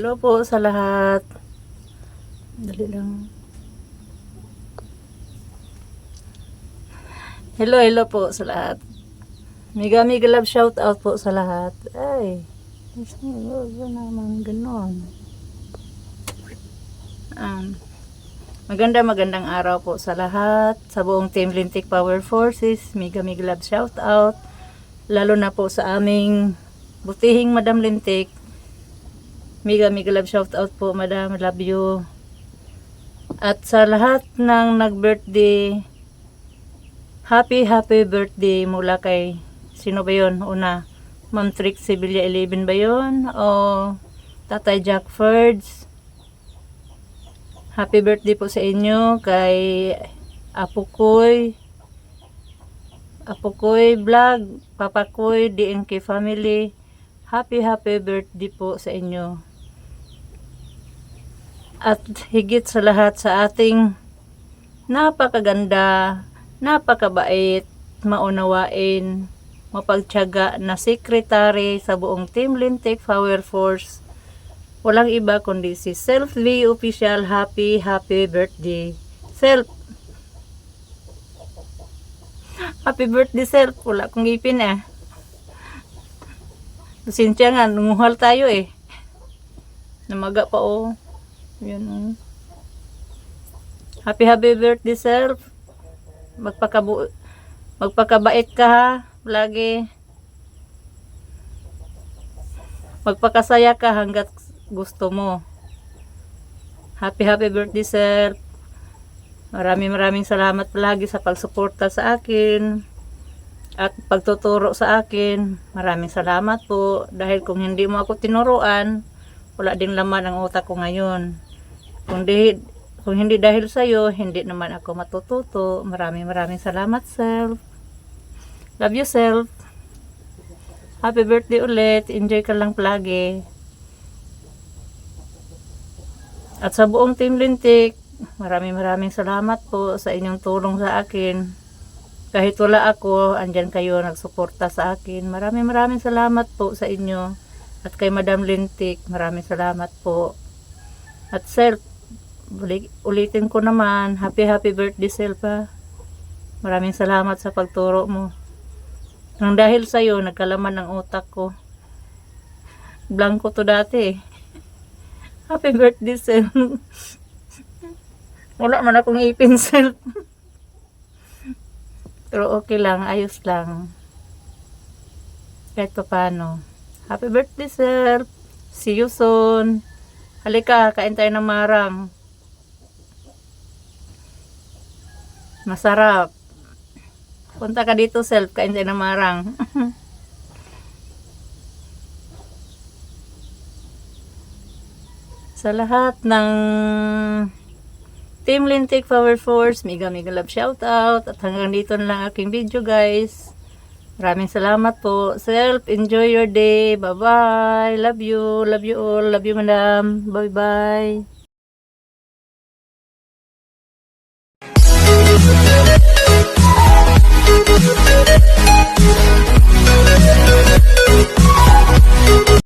Hello po sa lahat. Dali lang. Hello po sa lahat. Mega love shout out po sa lahat. Ay, naman ganon. Magandang araw po sa lahat. Sa buong Team Lintik Power Forces, mega love shout out. Lalo na po sa aming butihing Madam Lintik. Mega love shout out po, Madam. Love you. At sa lahat ng nag-birthday, happy birthday mula kay sino ba yun? Una, Ma'am Trixie Villa 11 ba yun? O Tatay Jack Fords? Happy birthday po sa inyo kay Apukoy Vlog, Papakoy, DNK Family. Happy birthday po sa inyo. At higit sa lahat sa ating napakaganda, napakabait, maunawain, mapagtiyaga na sekretary sa buong Team Lintik Power Force. Walang iba kundi si Self V Official. Happy birthday. Self. Happy birthday, Self. Wala kong ipin eh. Pasensya nga, nunguhal tayo eh. Namaga pa oh. Yun. Happy birthday, Self. Magpakabait ka ha. Lagi. Magpakasaya ka hanggat gusto mo. Happy birthday, Self. Maraming salamat palagi sa pagsuporta sa akin at pagtuturo sa akin. Maraming salamat po dahil kung hindi mo ako tinuruan, wala ding laman ang utak ko ngayon. Kung hindi dahil sa iyo, hindi naman ako matututo. Maraming salamat, Self. Love you, Self. Happy birthday ulit. Enjoy ka lang palagi. At sa buong Team Lintik, maraming salamat po sa inyong tulong sa akin. Kahit wala ako, andyan kayo nagsuporta sa akin. Maraming salamat po sa inyo. At kay Madam Lintik, maraming salamat po. At Self, ulitin ko naman, happy birthday, Self ha. Maraming salamat sa pagturo mo. Nang dahil sa'yo, nagkalaman ng utak ko. Blanco to dati eh. Happy birthday, Self. Wala man akong ipin, Self. Pero okay lang, ayos lang. Kahit pa paano. Happy birthday, Self. See you soon. Halika, kain tayo ng marang. Masarap. Punta ka dito, Self. Kain tayo ng marang. Sa lahat ng Team Lintik Power Force, mega love shout out. At hanggang dito na lang aking video, guys. Maraming salamat po. Self, enjoy your day. Bye-bye. Love you. Love you all. Love you, Madam. Bye-bye.